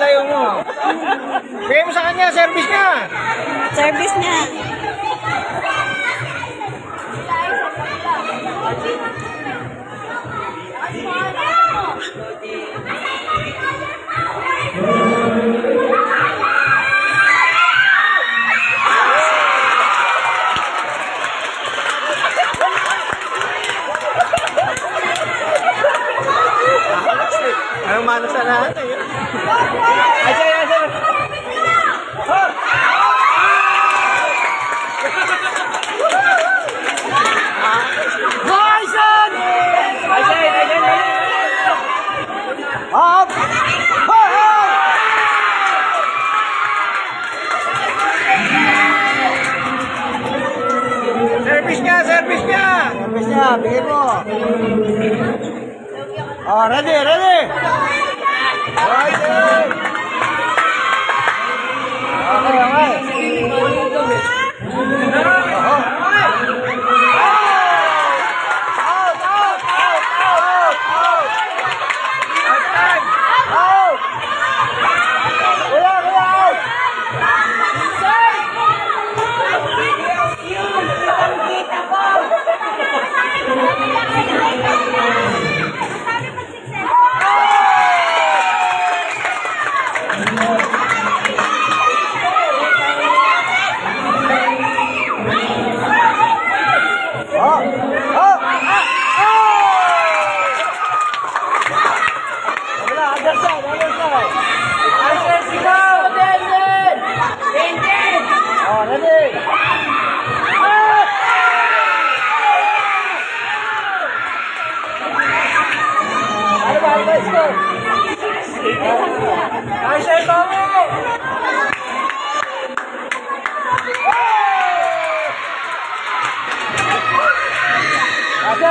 Layo mo. Bigay mo sa kanya, service niya. Service niya. Anong manos na natin? Ay, service niya, service niya. Service niya, bigay mo. Oh, ready, ready. Okay, okay.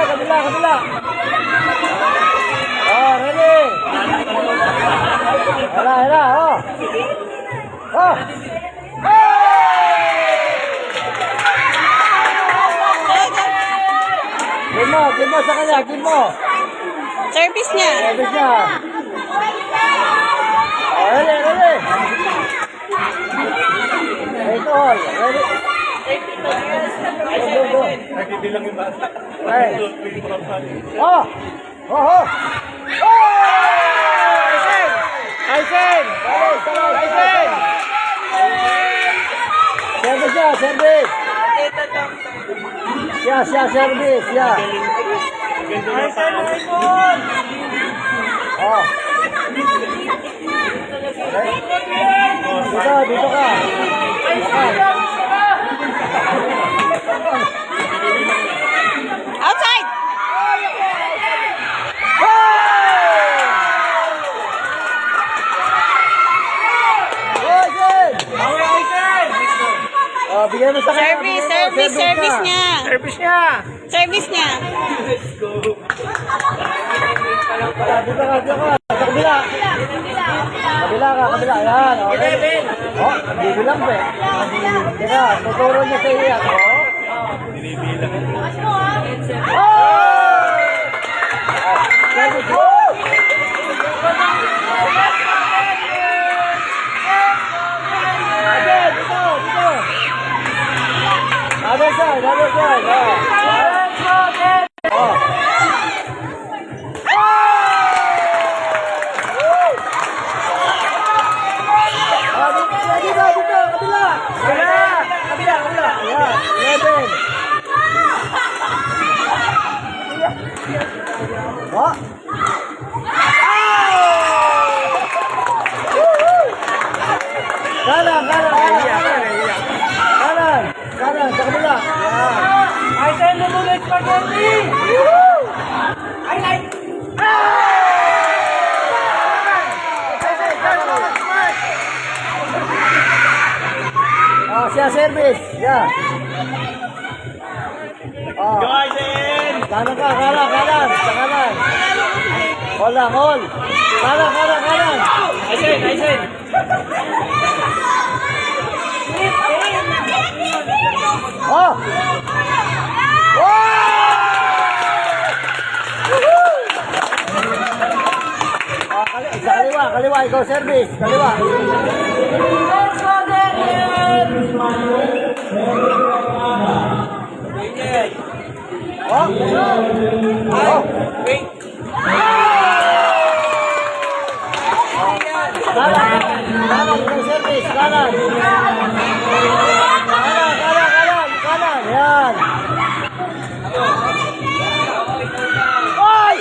Kabila, kabila. Oh, ready. Hala, hala, oh. Oh. Give mo sa kanya, give mo. Service niya. Service niya. Oh, ready, ready. Ito, all. Ready. Go, go. Nagbibilang yung bata. Right. Oh! Oh! Oh! Aysen! Aysen! Aysen! Service niya, service! Siya, service, siya. Aysen, Aysen! Oh! Dito ka. Outside! Aysen! Bigyan mo sa kanya. Service, service, service niya. Service niya. Service niya. Dito ka. Sa kabila. Kabila. Ayan. Okay. Oh, bibilang pa eh. Teka, tuturo niya sa iya. Oh. Binibilang. Oh! Service. Oh! Again, dito. Other side. Oh. Dito, kabila. Ayan, 11. Oh. Kanan, sa kabila. Ayan. I send the bullet spaghetti. I like. Oh, siya service. Yeah. Oh. Guys, in. Kanan. Sa kanan. Hold lang, hold. Kanan. I send. Oh! Oh! Oh, sa kaliwa, ikaw service, kaliwa. Oh! Oh! Wait. Kanan, ikaw service, kanan. Kanan, yan. Oy!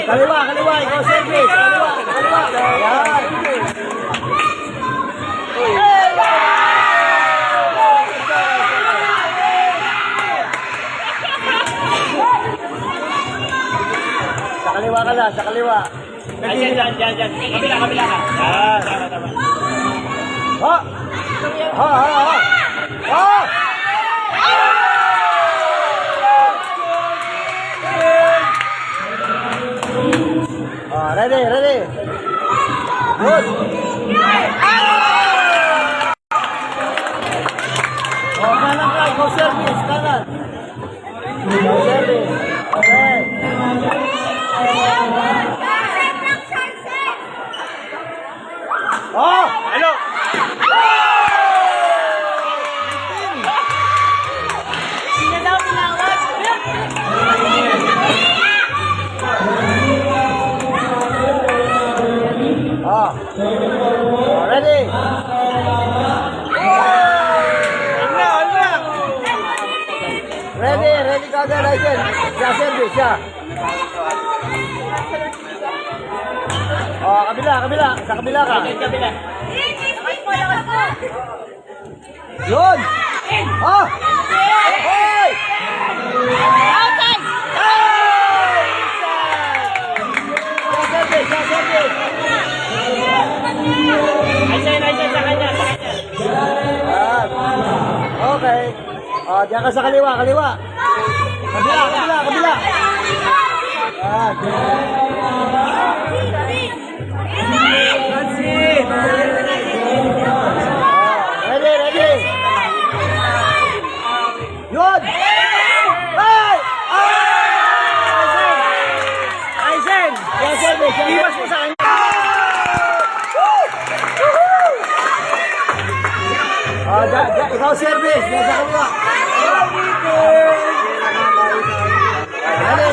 Kaliwa, ikaw service. Kaliwa. Yan. Sa kaliwa. Ayan. Kabila ka. Tama. Oh! Oh! Oh, ready. Good. Oh, kanan ka, go service, kanan. Go service. Okay. Oh! Hello. Oh. Ready? Ready ka agad, Aiden. Siya service, siya. Oh, kabila. Sa kabila ka. Kabila. Yun! Oh! Hoy! Outside! Siya service. I send sa kanya. Yan. Okay. Oh, diyan ka sa kaliwa. Kabila. Yan. That's it. Ready. Yun! Hey! I send. Siya service. Iwas mo sa kanya. Oh, ikaw service. Diyan sa kaliwa. Ready.